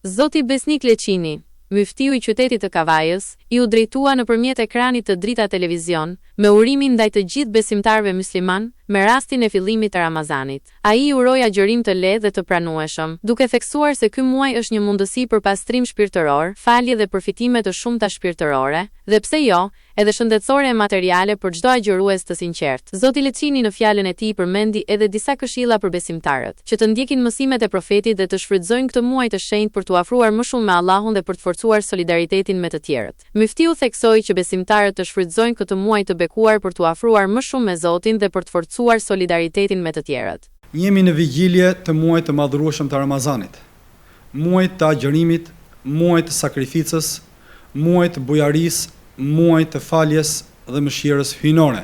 Zoti Besnik Leçini, myftiu I qytetit të Kavajës, I u drejtua nëpërmjet ekranit të Drita Televizion, me urimin ndaj të gjithë besimtarëve musliman, me rastin e fillimit të Ramazanit. Ai uroi agjërim të lehtë dhe të pranueshëm, duke theksuar se ky muaj është një mundësi për pastrim shpirtëror, falje dhe përfitime të shumta shpirtërore, dhe pse jo, edhe shëndetësore e materiale për çdo agjërues të sinqert. Zoti Leçini në fjalën e tij përmendi edhe disa këshilla për besimtarët, që të ndjekin mësimet e profetit dhe të shfrytëzojnë këtë muaj të shenjtë për t'u afruar më shumë me Allahun dhe për të forcuar solidaritetin me të tjerët. Myftiu theksoi që besimtarët të shfrytëzojnë këtë muaj të bekuar për t'u afruar më shumë me Zotin dhe për të forcuar solidaritetin me të tjerët. Jemi në vigjilje të muajit të madhërueshëm të Ramazanit, muajit të agjërimit, muajit të sakrificës, muajit të bujarisë, muajit të faljes dhe mëshirës hyjnore.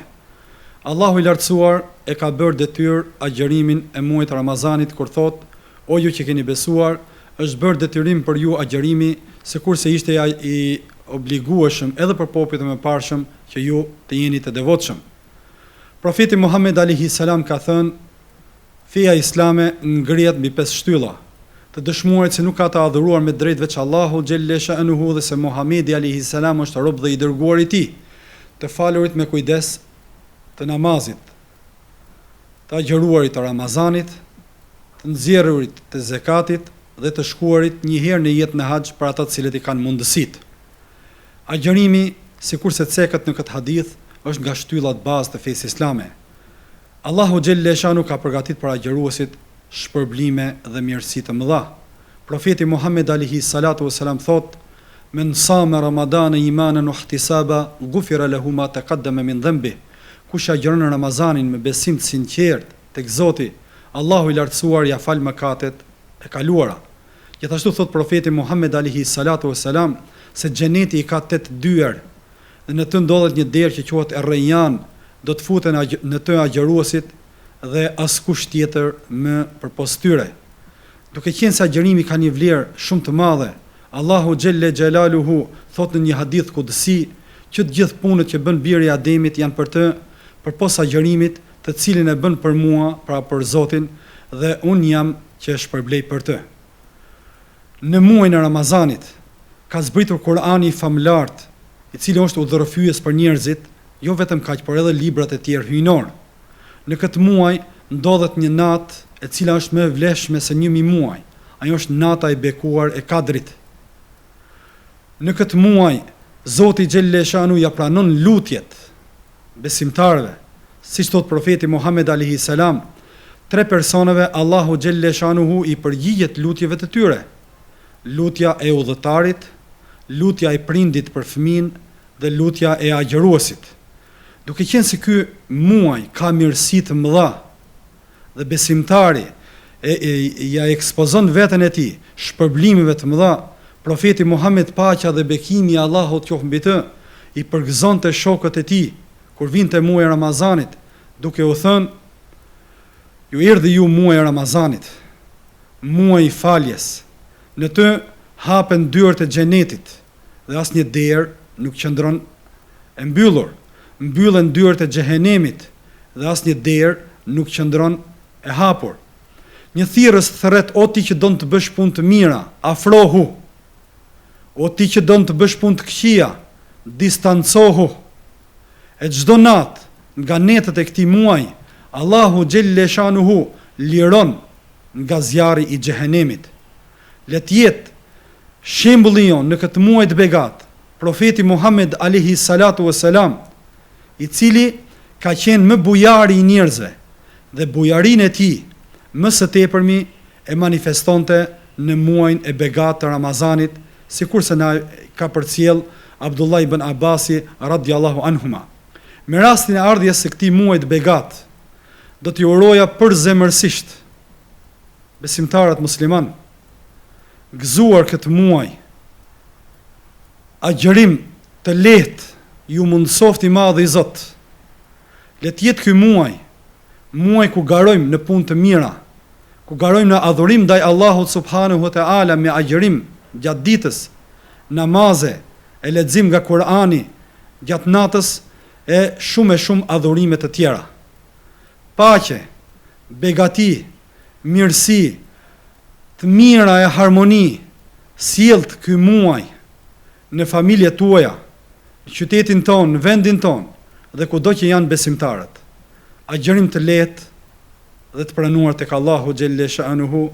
Allahu I lartësuar e ka bërë detyrë agjërimin e muajit të Ramazanit kur thotë: "O ju që keni besuar, është bërë detyrim për ju agjërimi, sikurse ishte I obligueshëm edhe për popujt e mëparshëm që ju të jeni të devotshëm." Profeti Muhammed alayhi salam ka thënë: "Feja islame ngrihet mbi 5 shtylla, të dëshmuarit se nuk ka të adhuruar me drejt veç Allahu xhelle shanuhu dhe se Muhamedi alayhi salam është rob dhe I dërguar I Tij, të falurit me kujdes, të namazit, të agjëruarit të Ramazanit, të nxjerrurit të zakatit dhe të shkuarit një herë në jetë në haxh për ata të cilët I kanë mundësitë." Agjërimi, sikurse cekët në këtë hadith, është nga shtyllat bazë të fesë islame. Allahu xhelle shanu ka përgatitur për agjëruesit shpërblime dhe mirësi të mëdha. Profeti Muhammed alayhi salatu wasalam thot: "Men sama Ramadana imanan wa ihtisaba, ghufira lahu ma taqaddama min dhanbi." Kush agjeron Ramazanin me besim të sinqert tek Zoti, Allahu I lartësuar ja fal mëkatet e kaluara. Gjithashtu thot profeti Muhammed alayhi salatu wasalam se xheneti I ka 8 dyer dhe në të ndodhet një derë që quhet Errejan, do të futen në të agjëruesit dhe askush tjetër më përpos tyre. Duke qenë se agjërimi ka një vlerë shumë të madhe, Allahu xhelle xhelaluhu thot në një hadith kudsi që të gjithë punët që bën biri I Ademit janë për të, përpos agjërimit të cilin e bën për mua, pra për Zotin, dhe unë jam që e shpërblej për të. Në muajin e Ramazanit ka zbritur Kurani I famlart, I cili është udhërrëfyes për njerëzit, jo vetëm kaq, por edhe librat e tjerë hyjnor. Në këtë muaj ndodhet një natë e cila është më e vlefshme se 1000 muaj. Ajo është nata e bekuar e Kadrit. Në këtë muaj Zoti xhelle shanu ja pranon lutjet besimtarëve, siç thot profeti Muhammed alayhi salam, 3 personave Allahu xhelle shanuhu I përgjigjet lutjeve të tyre: lutja e udhëtarit, lutja e prindit për fëmin dhe lutja e agjëruesit. Duke qenë se ky muaj ka mirësi të mëdha dhe besimtari ja ekspozon veten e tij shpërblimeve të mëdha, profeti Muhammed paqja dhe bekimi I Allahut qoftë mbi të, I përgëzonte shokët e tij kur vinte muaji I Ramazanit, duke u thënë: "Ju erdhi ju muaji I Ramazanit, muaji I faljes. Në të hapen dyert e xhenetit dhe asnjë derë nuk qëndron e mbyllur. Mbyllen dyert e xhehenemit dhe asnjë derë nuk qëndron e hapur. Një thirrës thret: o ti që don të bësh punë të mira, afrohu. O ti që don të bësh punë të këqija, distancohu." E çdo natë nga netët e këtij muaji, Allahu xhelle shanuhu liron nga zjarri I xhehenemit. Le të jetë shembulli jon në këtë muaj të begat profeti Muhammed alayhi salatu wasalam, I cili ka qenë më bujari I njerëzve dhe bujarinë e tij më së tepërmi e manifestonte në muajin e begat të Ramazanit, sikurse na ka përcjell Abdullah ibn Abasi radhiyallahu anhuma. Me rastin e ardhjes së këtij muaji të begat, do t'i uroja përzemërsisht besimtarët musliman gëzuar këtë muaj, agjërim të lehtë ju mundsoft I madh I Zot. Le të jetë ky muaj ku garojmë në punë të mira, ku garojmë në adhurim ndaj Allahut subhanahu wa taala me agjërim gjatë ditës, namaze, e lexim nga Kurani gjatë natës e shumë adhurime të tjera. Paqe, begati, mirësi, të mira e harmoni Sjellt ky muaj në familjet tuaja, në qytetin tonë, në vendin tonë dhe kudo që janë besimtarët. Agjërim të lehtë dhe të pranuar tek Allahu xhelle shanuhu.